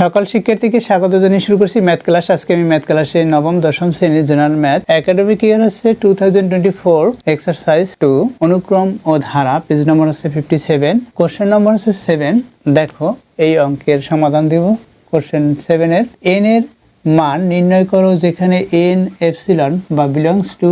সকল শিক্ষার্থীকে স্বাগত জানিয়ে শুরু করছি ম্যাথ ক্লাস। আজকে আমি ম্যাথ ক্লাসে নবম দশম শ্রেণীর জেনারেল ম্যাথ একাডেমিক ইয়ার হচ্ছে 2024 এক্সারসাইজ 2 অনুক্রম ও ধারা, পেজ নম্বর হচ্ছে 57, কোশ্চেন নম্বর হচ্ছে 7। দেখো এই অঙ্কের সমাধান দিব। কোশ্চেন 7 এর n এর মান নির্ণয় করো যেখানে n এপসিলন বা বিলংস টু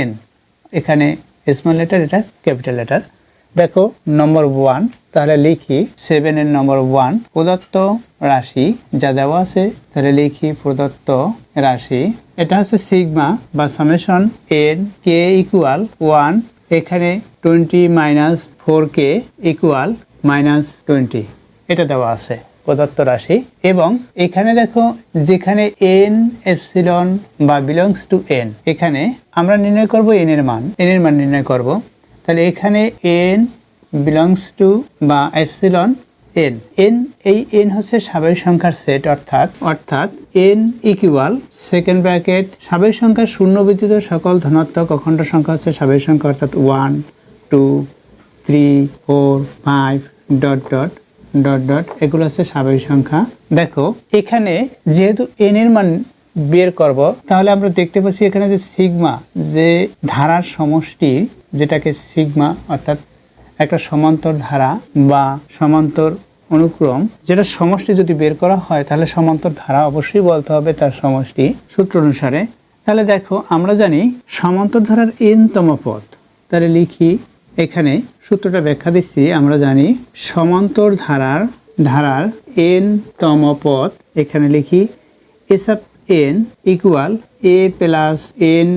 n, এখানে স্মল লেটার, এটা ক্যাপিটাল লেটার। দেখো নম্বর 1, তাহলে লিখি 7 এর নম্বর 1, প্রদত্ত রাশি যা দেওয়া আছে তাহলে লিখি প্রদত্ত রাশি, এটা হচ্ছে সিগমা বা সামেশন n k ইকুয়াল 1, এখানে 20 - 4k ইকুয়াল -20, এটা দেওয়া আছে প্রদত্ত রাশি। এবং এখানে দেখো যেখানে n এপসিলন বা বিলংস টু n, এখানে আমরা নির্ণয় করব n এর মান নির্ণয় করব। তাহলে এখানে n বিলংস টু বা এপসিলন n, এই n হচ্ছে স্বাভাবিক সংখ্যার সেট, অর্থাৎ n ইকুয়াল সেকেন্ড ব্র্যাকেট স্বাভাবিক সংখ্যা শূন্য ব্যতীত সকল ধনাত্মক অখণ্ড সংখ্যা হচ্ছে স্বাভাবিক সংখ্যা, অর্থাৎ 1 2 3 4 5 ডট ডট ডট ডট, এগুলো হচ্ছে স্বাভাবিক সংখ্যা। দেখো এখানে যেহেতু n এর মান বের করব, তাহলে আমরা দেখতে পাচ্ছি এখানে যে সিগমা, যে ধারার সমষ্টি, যেটাকে সিগমা অর্থাৎ একটা সমান্তর ধারা বা সমান্তর অনুক্রম, যেটা সমষ্টি যদি বের করা হয় তাহলে সমান্তর ধারা অবশ্যই বলতে হবে তার সমষ্টি সূত্র অনুসারে। তাহলে দেখো আমরা জানি সমান্তর ধারার n তম পদ, তাহলে লিখি এখানে সূত্রটা ব্যাখ্যা দিচ্ছি। আমরা জানি সমান্তর ধারার n তম পদ, এখানে লিখি s of n equal a plus n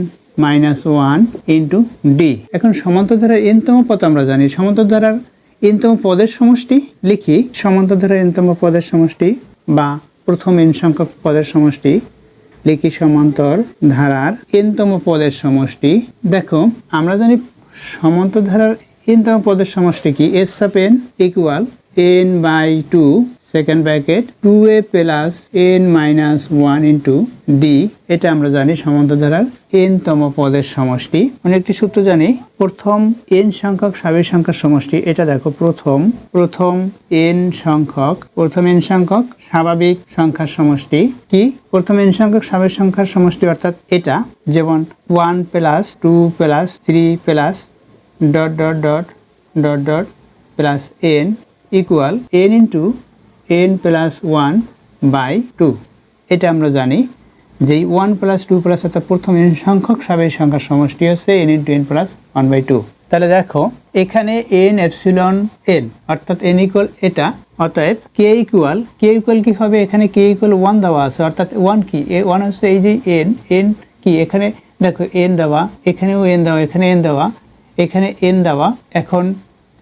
minus 1 into D. এখন সমান্তর ধারার n তম পদ আমরা জানি সমান্তর ধারার n তম পদের সমষ্টি, লিখি সমান্তর ধারার n তম পদের সমষ্টি বা প্রথম n সংখ্যক পদের সমষ্টি, লিখি সমান্তর ধারার n তম পদের সমষ্টি। দেখো আমরা জানি সমান্তর ধারার n তম পদের সমষ্টি কি, s of n equal n by 2 second bracket 2a plus n minus 1 into d, এটা আমরা জানি সমান্তর ধারার n তম পদের সমষ্টি। একটি সূত্র জানি প্রথম n সংখ্যক স্বাভাবিক সংখ্যার সমষ্টি, এটা দেখো প্রথম n সংখ্যক স্বাভাবিক সংখ্যার সমষ্টি কি, প্রথম n সংখ্যক স্বাভাবিক সংখ্যার সমষ্টি, অর্থাৎ এটা যেমন 1 plus 2 plus 3 plus dot dot dot dot dot plus n equal n into n plus 1 by 2, এটা আমরা জানি যে 1 প্লাস 2 প্লাস অর্থাৎ প্রথম n সংখ্যক স্বাভাবিক সংখ্যার সমষ্টি হচ্ছে n into n plus 1 by 2। তাহলে দেখো এখানে n এপসিলন n অর্থাৎ n ইকুয়াল এটা, অতএব k ইকুয়াল কি হবে, এখানে k ইকুয়াল 1 দেওয়া আছে, অর্থাৎ 1 কি, 1 হচ্ছে এই যে n কি, এখানে দেখো n দেওয়া, এখানেও n দেওয়া, এখানে n দেওয়া, এখানে n দেওয়া। এখন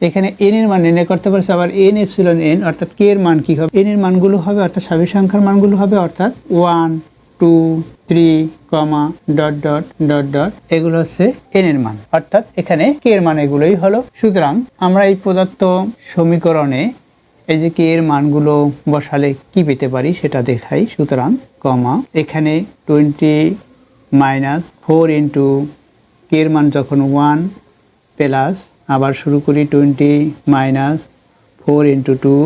এখানে n এর মান নির্ণয় করতে পারছে, আবার n এপসিলন n অর্থাৎ k এর মান কি হবে, n এর মানগুলো হবে অর্থাৎ স্বাভাবিক সংখ্যার মানগুলো হবে, অর্থাৎ 1 2 3 ডট ডট ডট ডট, এগুলো হচ্ছে n এর মান, অর্থাৎ এখানে k এর মান এগুলোই হলো। সুতরাং আমরা এই প্রদত্ত সমীকরণে এই যে k এর মানগুলো বসালে কি পেতে পারি সেটা দেখাই। সুতরাং এখানে 20 - 4 ইন্টু k এর মান যখন 1 প্লাস, আবার শুরু করি 20 - 4 into 2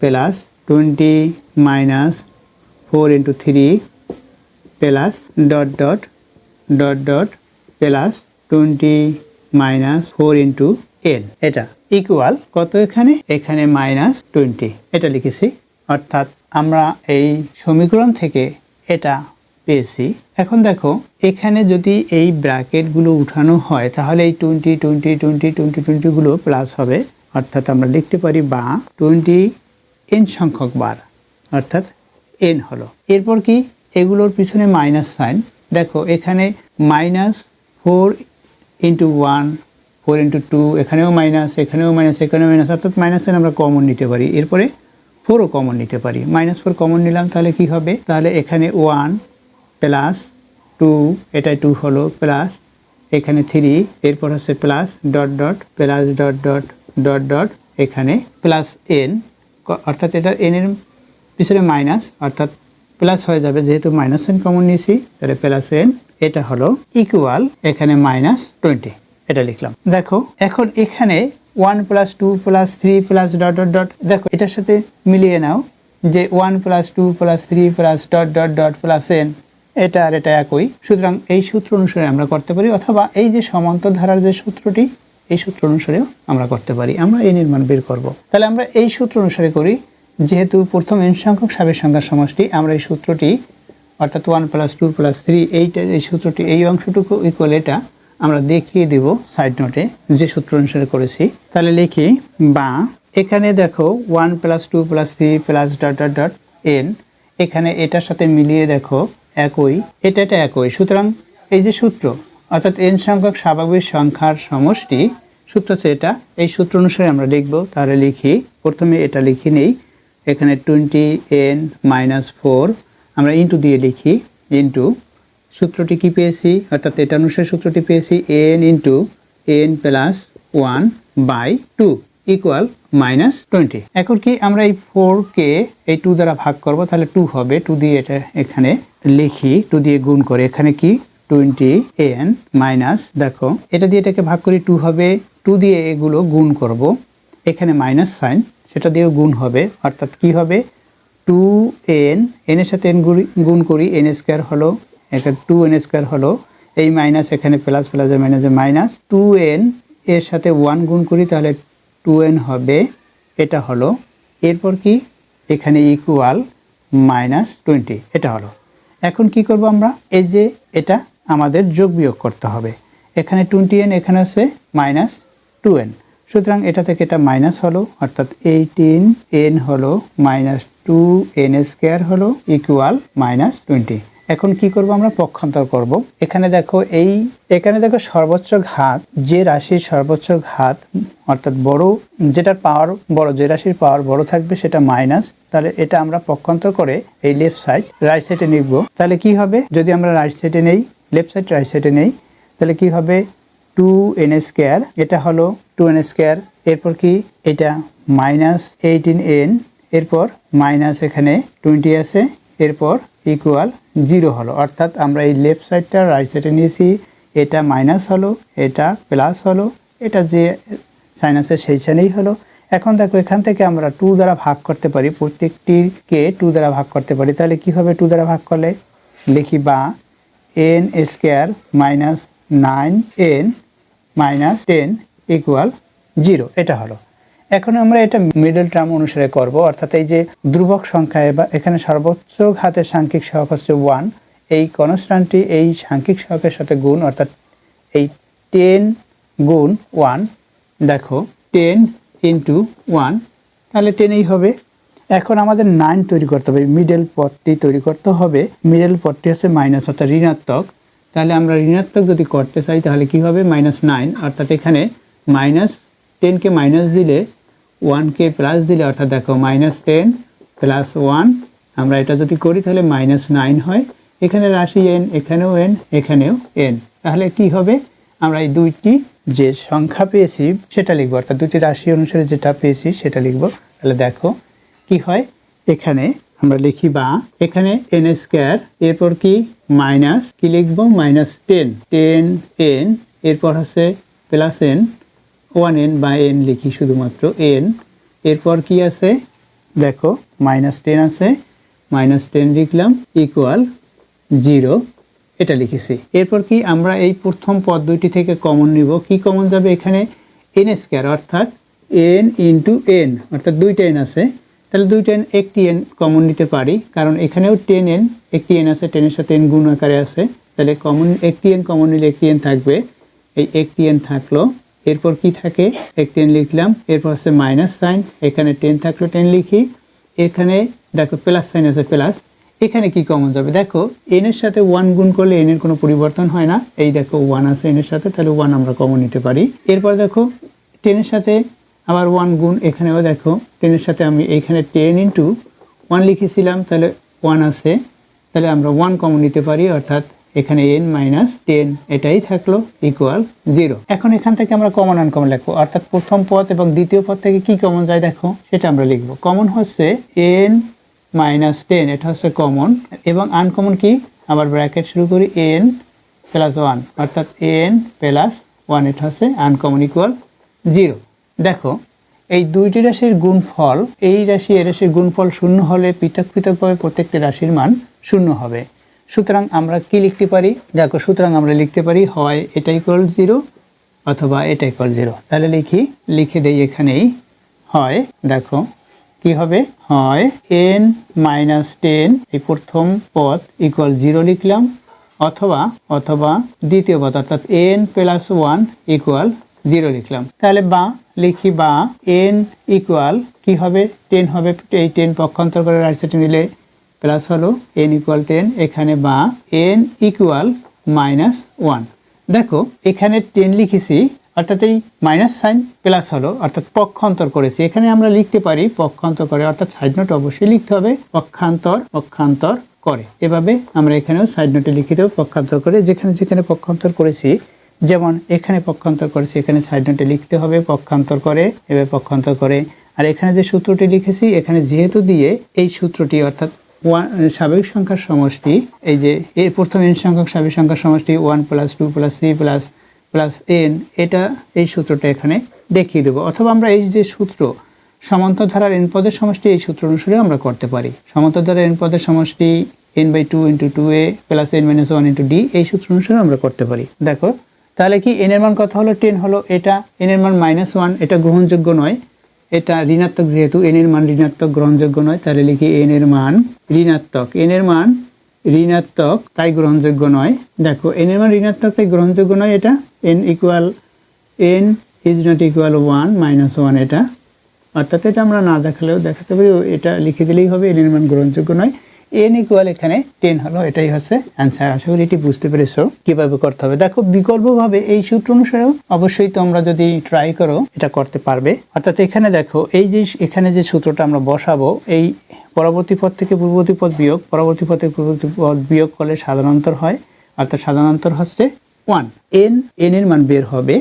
plus 20 - 4 into 3 plus dot dot dot dot plus 20 - 4 into n, এটা ইকুয়াল কত, এখানে -20, এটা লিখেছি। অর্থাৎ আমরা এই সমীকরণ থেকে এটা পেয়েছি। এখন দেখো এখানে যদি এই ব্র্যাকেটগুলো উঠানো হয় তাহলে এই 20 20 20 20 20 গুলো প্লাস হবে, অর্থাৎ আমরা লিখতে পারি বা 20 n সংখ্যক বার, অর্থাৎ n হলো। এরপর কি, এগুলোর পিছনে মাইনাস সাইন, দেখো এখানে -4 ইন্টু 1 4 ইন্টু 2, এখানেও মাইনাস, এখানেও মাইনাস, এখানেও মাইনাস, অর্থাৎ মাইনাস সাইন আমরা কমন নিতে পারি, এরপরে 4ও কমন নিতে পারি, -4 কমন নিলাম, তাহলে কি হবে, তাহলে এখানে 1 প্লাস 2, এটাই 2 হলো, প্লাস এখানে 3, এরপর হচ্ছে plus dot dot plus dot dot dot dot, এখানে প্লাস n, অর্থাৎ এটা n এর পিছনে মাইনাস, অর্থাৎ প্লাস হয়ে যাবে, যেহেতু মাইনাস n কমন নিয়েছি তাহলে প্লাস n, এটা হলো ইকুয়াল এখানে -20, এটা লিখলাম। দেখো এখন এখানে 1 plus 2 plus 3 plus dot dot dot, দেখো এটার সাথে মিলিয়ে নাও, যে 1 + 2 + 3 + dot dot dot plus n, এটা আর এটা একই। সুতরাং এই সূত্র অনুসারে আমরা করতে পারি, অথবা এই যে সমান্তর ধারার যে সূত্রটি, এই সূত্র অনুসারেও আমরা করতে পারি। আমরা n এর মান বের করব। তাহলে আমরা এই সূত্র অনুসারে করি। যেহেতু প্রথম n সংখ্যক স্বাভাবিক সংখ্যার সমষ্টি, আমরা এই সূত্রটি অর্থাৎ 1 + 2 + 3 এই সূত্রটি, এই অংশটুকু ইকুয়াল এটা আমরা দেখিয়ে দেব সাইড নোটে যে সূত্র অনুসারে করেছি। তাহলে লিখি, বা এখানে দেখো 1 + 2 + 3 + ডট ডট ডট n, এখানে এটার সাথে মিলিয়ে দেখো একই, এটা একই। সুতরাং এই যে সূত্র অর্থাৎ n সংখ্যক স্বাভাবিক সংখ্যার সমষ্টি, সূত্র হচ্ছে এটা। এই সূত্র অনুসারে আমরা লিখব। তাহলে লিখি, প্রথমে এটা লিখে নেই, এখানে 20n - 4 আমরা ইন্টু দিয়ে লিখি, ইন্টু সূত্রটি কি পেয়েছি, অর্থাৎ এটা অনুসারে সূত্রটি পেয়েছি n × n + 1/2 ইকুয়াল -20। এখন কি আমরা এই 4 কে এই 2 দ্বারা ভাগ করব, তাহলে 2 হবে। 2 দিয়ে এটা এখানে লিখি, 2 দিয়ে গুণ করে এখানে কি 20n মাইনাস, দেখো এটা দিয়ে এটাকে ভাগ করি 2 হবে, 2 দিয়ে এগুলো গুণ করব, এখানে মাইনাস সাইন, সেটা দিয়েও গুণ হবে, অর্থাৎ কি হবে 2n, n এর সাথে n গুণ করি, n² হলো, এখানে 2n² হলো, এই মাইনাস এখানে প্লাস, প্লাসে মাইনাসে মাইনাস, 2n এর সাথে 1 গুণ করি, তাহলে 2n হবে, এটা হলো। এরপর কি এখানে ইকুয়াল -20, এটা হলো। এখন কি করব আমরা, এই যে এটা আমাদের যোগ বিয়োগ করতে হবে। এখানে 20n, এখানে আছে -2n, সুতরাং এটা থেকে এটা মাইনাস হলো, অর্থাৎ 18n হলো -2n² হলো ইকুয়াল -20। এখন কি করব আমরা, পক্ষান্তর করব। এখানে দেখো এখানে দেখো সর্বোচ্চ ঘাত, যে রাশির সর্বোচ্চ ঘাত অর্থাৎ বড়, যেটার পাওয়ার বড়, যে রাশির পাওয়ার বড় থাকবে সেটা মাইনাস। তাহলে এটা আমরা পক্ষান্তর করে এই লেফট সাইড রাইট সাইডে নিব। তাহলে কি হবে, যদি আমরা রাইট সাইডে নেই, লেফট সাইড রাইট সাইডে নেই, তাহলে কি হবে 2n², এটা হলো 2n², এরপর কি এটা -18n, এরপর মাইনাস এখানে 20 আছে, এরপর ইকুয়াল 0 হলো। অর্থাৎ আমরা এই লেফট সাইডটা রাইট সাইডে নিয়েছি, এটা মাইনাস হলো, এটা প্লাস হলো, এটা যে সাইন আছে সেই সাইনেই হলো। এখন দেখো এখান থেকে আমরা 2 দ্বারা ভাগ করতে পারি, প্রত্যেকটিকে 2 দ্বারা ভাগ করতে পারি। তাহলে কি হবে, 2 দ্বারা ভাগ করলে লিখি, বা n² - 9n - 10 ইকুয়াল 0, এটা হলো। এখন আমরা এটা মিডল টার্ম অনুসারে করব, অর্থাৎ এই যে ধ্রুবক সংখ্যা বা এখানে সর্বোচ্চ ঘাতের সাংখ্যিক সহগ হচ্ছে 1, এই কনস্ট্যান্টটি এই সাংখ্যিক সহগের সাথে গুণ, অর্থাৎ এই 10 গুণ 1, দেখো 10 × 1, তাহলে 10ই হবে। এখন আমাদের 9 তৈরি করতে হবে, মিডল পদটি তৈরি করতে হবে। মিডল পদটি হচ্ছে মাইনাস, অর্থাৎ ঋণাত্মক। তাহলে আমরা ঋণাত্মক যদি করতে চাই তাহলে কি হবে, -9, অর্থাৎ এখানে -10 কে মাইনাস দিলে 1 কে প্লাস দিলে, অর্থাৎ দেখো -10 + 1, আমরা এটা যদি করি তাহলে -9 হয়। এখানে রাশি n, এখানেও n, এখানেও n, তাহলে কি হবে, আমরা এই দুইটি যে সংখ্যা পেয়েছি সেটা লিখবো, অর্থাৎ দুটি রাশি অনুসারে যেটা পেয়েছি সেটা লিখবো। তাহলে দেখো কি হয়, এখানে আমরা লিখি, বা এখানে n², এরপর কি মাইনাস কি লিখবো, -10n, এরপর হচ্ছে প্লাস n, 1n বা n লিখি শুধুমাত্র n, এরপর কি আছে দেখো -10 আছে, -10 লিখলাম ইকুয়াল 0, এটা লিখেছি। এরপর কি আমরা এই প্রথম পদ দুইটি থেকে কমন নিব, কি কমন যাবে, এখানে n², অর্থাৎ n × n, অর্থাৎ দুইটা n আছে, তাহলে দুইটা n, একটি n কমন নিতে পারি, কারণ এখানেও 10n, একটি n আছে, 10 এর সাথে n গুণ আকারে আছে, তাহলে কমন একটি n কমন নিলে একটি n থাকবে, এই একটি n থাকলো। এরপর কি থাকে, একটি n লিখলাম, এরপর হচ্ছে মাইনাস সাইন, এখানে 10 থাকলো, 10 লিখি, এখানে দেখো প্লাস সাইন আছে, প্লাস, এখানে কি কমন যাবে, দেখো n এর সাথে 1 গুণ করলে n এর কোনো পরিবর্তন হয় না, এই দেখো 1 আছে n এর সাথে, তাহলে 1 আমরা কমন নিতে পারি। এরপর দেখো 10 এর সাথে আবার 1 গুণ, এখানেও দেখো 10 এর সাথে আমি এখানে 10 × 1 লিখেছিলাম, তাহলে 1 আছে, তাহলে আমরা 1 কমন নিতে পারি, অর্থাৎ এখানে n - 10, এটাই থাকলো ইকুয়াল 0। এখন এখান থেকে আমরা কমন আনকমন লিখবো, অর্থাৎ প্রথম পদ এবং দ্বিতীয় পদ থেকে কি কমন যায় দেখো সেটা আমরা লিখবো। কমন হচ্ছে n - 10, এটা হচ্ছে কমন, এবং আনকমন কি, আবার ব্র্যাকেট শুরু করি, n + 1, অর্থাৎ n + 1, এটা হচ্ছে আনকমন ইকুয়াল 0। দেখো এই দুইটি রাশির গুণফল, এই রাশি এই রাশির গুণফল শূন্য হলে পৃথক পৃথকভাবে প্রত্যেকটি রাশির মান শূন্য হবে। সুতরাং আমরা কি লিখতে পারি? দেখো, সুতরাং আমরা লিখতে পারি হয় এটা ইকুয়াল 0 অথবা এটা ইকুয়াল 0। তাহলে লিখে দেই এখানেই। হয়, দেখো কি হবে, হয় n-10 এই প্রথম পদ ইকুয়াল 0 লিখলাম, অথবা দ্বিতীয় পদ অর্থাৎ n+1 ইকুয়াল 0 লিখলাম। তাহলে বা লিখি, বা n ইকুয়াল কি হবে, 10 হবে। এই 10 পক্ষান্তর করে রাইট সাইডে নিলে প্লাস হলো n ইকুয়াল 10, এখানে বা n ইকুয়াল -1। দেখো এখানে 10 লিখেছি, অর্থাৎ এই মাইনাস সাইন প্লাস হলো, অর্থাৎ পক্ষান্তর করেছি। এখানে আমরা লিখতে পারি পক্ষান্তর করে, অর্থাৎ সাইড নোট অবশ্যই লিখতে হবে পক্ষান্তর করে। এভাবে আমরা এখানেও সাইড নোটে লিখে দেবো পক্ষান্তর করে। যেখানে যেখানে পক্ষান্তর করেছি, যেমন এখানে পক্ষান্তর করেছি, এখানে সাইড নোটে লিখতে হবে পক্ষান্তর করে, এভাবে পক্ষান্তর করে। আর এখানে যে সূত্রটি লিখেছি, এখানে যেহেতু দিয়ে এই সূত্রটি অর্থাৎ স্বাভাবিক সংখ্যার সমষ্টি, এই যে এর প্রথম n সংখ্যক স্বাভাবিক সংখ্যার সমষ্টি 1 + 2 + 3 + n, এটা এই সূত্রটা এখানে দেখিয়ে দেবো। অথবা আমরা এই যে সূত্র সমান্তর ধারার n পদের সমষ্টি, এই সূত্র অনুসারে আমরা করতে পারি। সমান্তর ধারার n পদের সমষ্টি n/2 × 2a + n-1 × d, এই সূত্র অনুসারে আমরা করতে পারি। দেখো তাহলে কি n এর মান কত হলো, 10 হলো। এটা n এর মান -1, এটা গ্রহণযোগ্য নয়, এটা ঋণাত্মক, যেহেতু n এর মান ঋণাত্মক গ্রহণযোগ্য নয়, তাহলে লিখি n এর মান ঋণাত্মক। n এর মান ঋণাত্মক তাই গ্রহণযোগ্য নয়। দেখো n এর মান ঋণাত্মক তাই গ্রহণযোগ্য নয়, এটা n is not equal 1 -1, এটা অর্থাৎ এটা আমরা না দেখালেও দেখাতে পারি, এটা লিখে দিলেই হবে n এর মান গ্রহণযোগ্য নয়। n ইকুয়াল এখানে 10 হলো, এটাই হচ্ছে অ্যান্সার। আশা করি এটি বুঝতে পেরেছো কিভাবে করতে হবে। দেখো বিকল্পভাবে এই সূত্র অনুসারেও অবশ্যই তোমরা যদি ট্রাই করো এটা করতে পারবে। অর্থাৎ এখানে দেখো, এই যে এখানে যে সূত্রটা আমরা বসাবো, এই পরবর্তী পদ থেকে পূর্ববর্তী পদ বিয়োগ, পরবর্তী পদ থেকে পূর্ববর্তী পদ বিয়োগ করলে সাধারণান্তর হয়, অর্থাৎ সাধারণান্তর হচ্ছে 1। n এর মান বের হবে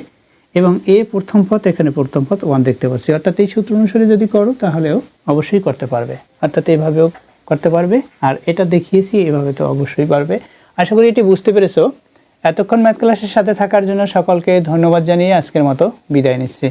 এবং প্রথম পদ, এখানে প্রথম পদ 1 দেখতে পাচ্ছি। অর্থাৎ এই সূত্র অনুসারে যদি করো তাহলেও অবশ্যই করতে পারবে, অর্থাৎ এভাবেও করতে পারবে। আর এটা দেখিয়েছি, এভাবে তো অবশ্যই পারবে। আশা করি এটি বুঝতে পেরেছো। এতক্ষণ ম্যাথ ক্লাসের সাথে থাকার জন্য সকলকে ধন্যবাদ জানিয়ে আজকের মতো বিদায় নিচ্ছি।